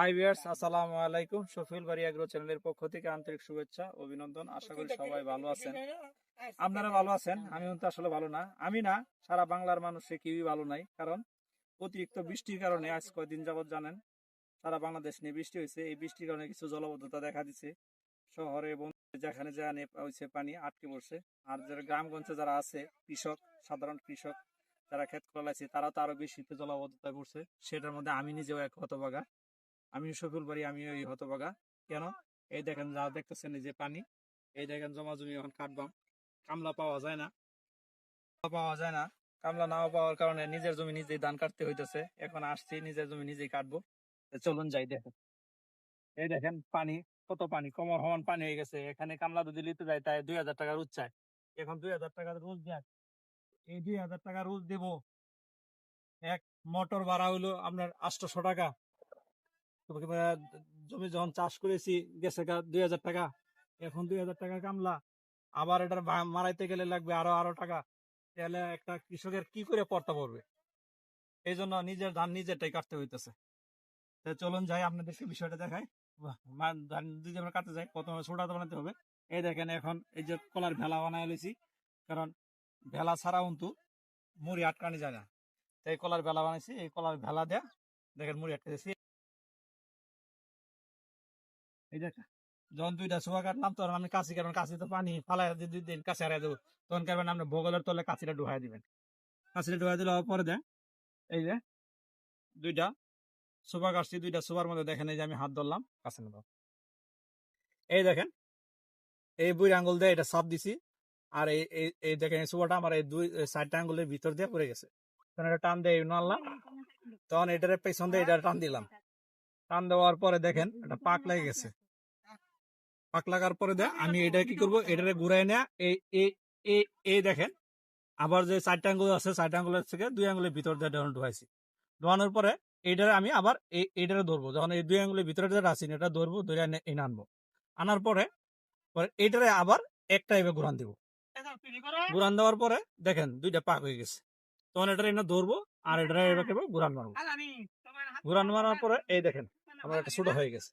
Hi viewers, আসসালামু আলাইকুম। শফিউল বাড়ি এগ্রো চ্যানেলের পক্ষ থেকে আন্তরিক শুভেচ্ছা অভিনন্দন। আশা করি সবাই ভালো আছেন। আপনারা ভালো আছেন? আমি তো আসলে ভালো না। আমি না, সারা বাংলার মানুষ কেউই ভালো নাই। কারণ অতিরিক্ত বৃষ্টির কারণে আজ কয়েকদিন যাবত জানেন সারা বাংলাদেশ নিয়ে বৃষ্টি হয়েছে। এই বৃষ্টির কারণে কিছু জলাবদ্ধতা দেখা দিচ্ছে শহরে এবং যেখানে যা হয়েছে পানি আটকে পড়ছে। আর যারা গ্রামগঞ্জে যারা আছে কৃষক, সাধারণ কৃষক যারা ক্ষেত ফলাইছে তারা তো আরো বেশি জলাবদ্ধতায় পড়ছে। সেটার মধ্যে আমি নিজেও এক হতভাগা। আমি শফিউল বাড়ি, আমি ওই হতভাগা। কেন? এই দেখেন, যা দেখতেছেন এই যে পানি, এই দেখেন জমা জমি এখন কাটবাম, কামলা পাওয়া যায় না, কামলা না পাওয়ার কারণে নিজের জমি নিজেই ধান কাটতে হইতেছে। এখন আসছি, নিজের জমি নিজেই কাটবো। চলুন যাই। দেখেন, এই দেখেন পানি, কত পানি, কোমর সমান পানি হয়ে গেছে। এখানে কামলা যদি নিতে যায় তাই 2000 টাকা রোজ চায়। এখন 2000 টাকা রোজ দেয়, এই 2000 টাকা রোজ দেবো। এক মোটর ভাড়া হইলো আপনার 800 টাকা। জমি যখন চাষ করেছি গেছে 2000 টাকা। এখন 2000 টাকা কামলা, আবার এটার মারাইতে গেলে লাগবে আরো টাকা। তাহলে একটা কৃষকের কি করে পড়তে পড়বে? এই জন্য নিজের ধান নিজেরটাই কাটতে হইতেছে। চলুন যাই, আপনাদেরকে বিষয়টা দেখাই। ধান যদি আমরা কাটতে যাই, প্রথমে ছোটা বানাতে হবে। এই দেখেন, এখন এই যে কলার ভেলা বানাই লইছি, কারণ ভেলা ছাড়া কিন্তু মুড়ি আটকানি যায় না। তাই কলার ভেলা বানাইছি, এই কলার ভেলা দেয়া দেখেন মুড়ি আটকে দিয়েছি। এই দেখ, যখন 2টা সোয়া কাটলাম তখন আমি কাশি, কারণ কাশি তো পানি ফালাই 2 দিন কাছে হারাই দেবো, তখন কারণ আপনি ভোগলের তলে কাছিটা ডুহাই দিবেন। কাছিটা ডুহাই দিলে পরে দেন এই যে 2টা সোফা কাটছি, 2টা সোফার মধ্যে দেখেন এই যে আমি হাত ধরলাম কাছে নেব। এই দেখেন, এই বুড়ি আঙ্গুল দিয়ে এটা সাপ দিছি। আর এই দেখেন এই সোফাটা আমার এই 4টা আঙ্গুলের ভিতর দিয়ে পড়ে গেছে। তখন এটা টান দিয়ে নাড়লাম, তখন এটার পেছন দিয়ে এটা টান দিলাম। টান দেওয়ার পরে দেখেন এটা পাক লেগে গেছে। পাক লাগার পরে আমি এটা কি করবো, এটারে ঘুরাই নেয়া এই দেখেন, আবার যে 4টা আঙ্গুল আছে 4টা আঙ্গুলের থেকে 2 আঙ্গুলের ভিতর দিয়ে ঢুকাইছি। ঢোকানোর পরে এইটারে আমি আবার এইটারে ধরবো, যখন এই 2 আঙ্গুলের ভিতরে যেটা আছি এটা ধরবো, ধরে আনবো। আনার পরে এইটারে আবার একটা এভাবে ঘুরান দিব। ঘুরান দেওয়ার পরে দেখেন 2টা পাক হয়ে গেছে। তখন এটারে এনে ধরবো আর এটারে এভাবে ঘুরান মারবো। ঘুরান মারার পরে এই দেখেন আমার একটা ছোট হয়ে গেছে।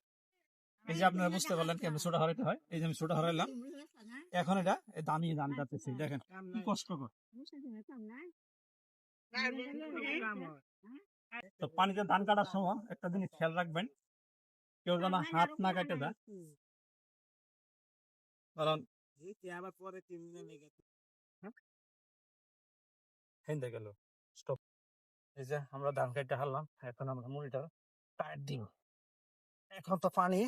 এই যে আপনারা বুঝতে পারলেন কেমন ছোটা হারাইতে হয়। এই যে আমি ছোটা হারাইলাম, এখন এটা দামি ধান কাটতেছি। দেখেন কি কষ্টকর। তো পানিতে ধান কাটার সময় একটা জিনিস খেয়াল রাখবেন, কেউ যেন হাত না কাটে দেয়, কারণ আবার পরে হেন্দে গেল স্টপ। এই যে আমরা ধান কাটতে হারলাম, এখন আমরা মুড়িটা টাইট দিব। এখন তো পানি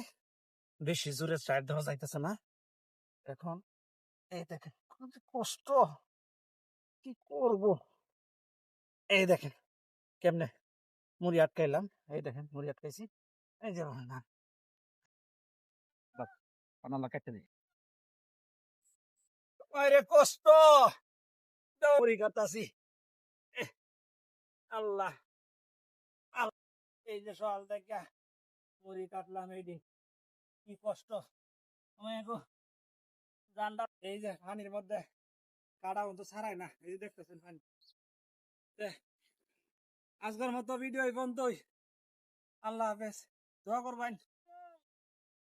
বেশি জোরে টাইট দেওয়া যাইতেছে না। এখন এই দেখেন কত কষ্ট, কি করব। এই দেখেন কেমনে মুড়ি আটকাইলাম, এই দেখেন মুড়ি আটকাইছি। এই যে না পানালা কেটে দিই, আরে কষ্ট, মুড়ি কাটাছি। আল্লাহ, এই যে সকাল থেকে মুড়ি কাটলাম, এই দিন কি কষ্ট। জানলা এই যে পানির মধ্যে কাটা মতো ছাড়াই না, এই যে দেখতেছেন পানি। আজকের মতো ভিডিও এই পর্যন্তই। আল্লাহ হাফেজ, দোয়া করবেন।